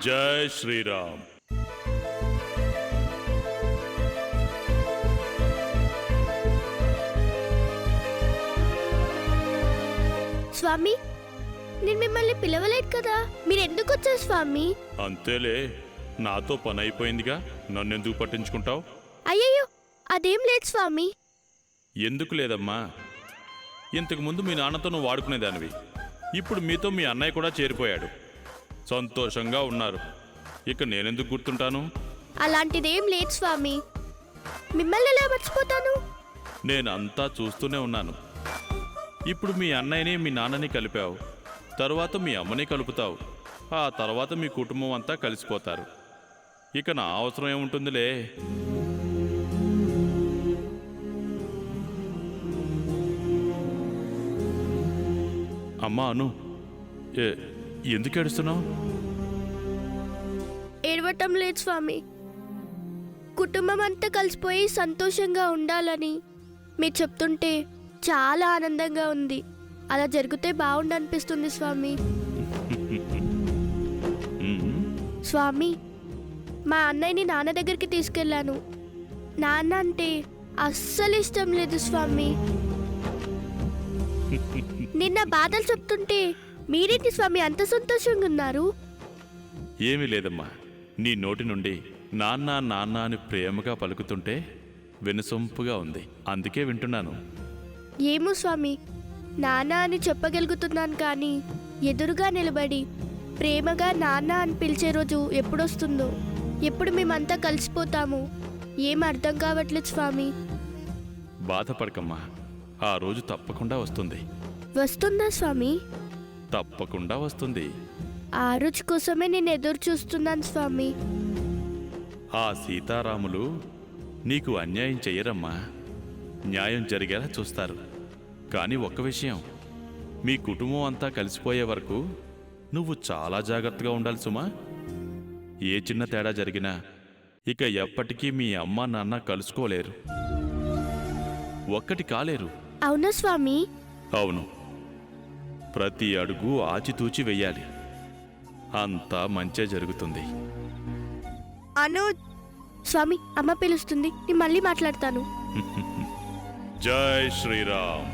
జై శ్రీరామ్. స్వామి, నేను మిమ్మల్ని పిలవలేదు కదా, మీరు ఎందుకు వచ్చారు స్వామి? అంతేలే, నాతో పని అయిపోయిందిగా, నన్నెందుకు పట్టించుకుంటావు? అయ్యయ్యో, అదేం లేదు స్వామి. ఎందుకు లేదమ్మా, ఇంతకుముందు మీ నాన్నతో నువ్వు వాడుకునేదానివి. ఇప్పుడు మీతో మీ అన్నయ్య కూడా చేరిపోయాడు, సంతోషంగా ఉన్నారు. ఇక నేనెందుకు గుర్తుంటాను? అలాంటిదేం లేదు స్వామి, మిమ్మల్ని ఎలా మర్చిపోతాను? నేనంతా చూస్తూనే ఉన్నాను. ఇప్పుడు మీ అన్నయ్యని మీ నాన్నని కలిపావు, తరువాత మీ అమ్మని కలుపుతావు, ఆ తర్వాత మీ కుటుంబం అంతా కలిసిపోతారు. ఇక నా అవసరం ఏముంటుందిలే. అమ్మా అను, ఎందుకు ఏడుస్తున్నావు? ఏడవటం లేదు స్వామి, కుటుంబం అంతా కలిసిపోయి సంతోషంగా ఉండాలని మీరు చెప్తుంటే చాలా ఆనందంగా ఉంది. అలా జరిగితే బాగుండనిపిస్తుంది స్వామి. స్వామి, మా అన్నయ్యని నాన్న దగ్గరికి తీసుకెళ్ళాను. నాన్న అంటే అస్సలు ఇష్టం లేదు స్వామి. నిన్న బాధలు చెప్తుంటే మీరేంటి స్వామి అంత సంతోషంగా ఉన్నారు? ఏమీ లేదమ్మా, నీ నోటి నుండి నాన్న నాన్న అని ప్రేమగా పలుకుతుంటే వినసొంపుగా ఉంది, అందుకే వింటున్నాను. ఏమో స్వామి, నాన్న అని చెప్పగలుగుతున్నాను కానీ ఎదురుగా నిలబడి ప్రేమగా నాన్న అని పిలిచే రోజు ఎప్పుడొస్తుందో, ఎప్పుడు మేమంతా కలిసిపోతాము, ఏం అర్థం కావట్లేదు స్వామి. బాధపడకమ్మా, ఆ రోజు తప్పకుండా వస్తుంది. వస్తుందా స్వామి? తప్పకుండా వస్తుంది. ఆ రోజు కోసమే నేను ఎదురు చూస్తున్నాను స్వామి. ఆ సీతారాములు నీకు అన్యాయం చెయ్యరమ్మా, న్యాయం జరిగేలా చూస్తారు. కానీ ఒక్క విషయం, మీ కుటుంబం అంతా కలిసిపోయే వరకు నువ్వు చాలా జాగ్రత్తగా ఉండాలి సుమా. ఏ చిన్న తేడా జరిగినా ఇక ఎప్పటికీ మీ అమ్మ నాన్న కలుసుకోలేరు, ఒక్కటి కాలేరు. అవునా స్వామి? అవును, ప్రతి అడుగు ఆచితూచి వెయ్యాలి, అంతా మంచే జరుగుతుంది. స్వామి, అమ్మ పిలుస్తుంది, నేను మళ్ళీ మాట్లాడతాను. జై శ్రీరామ్.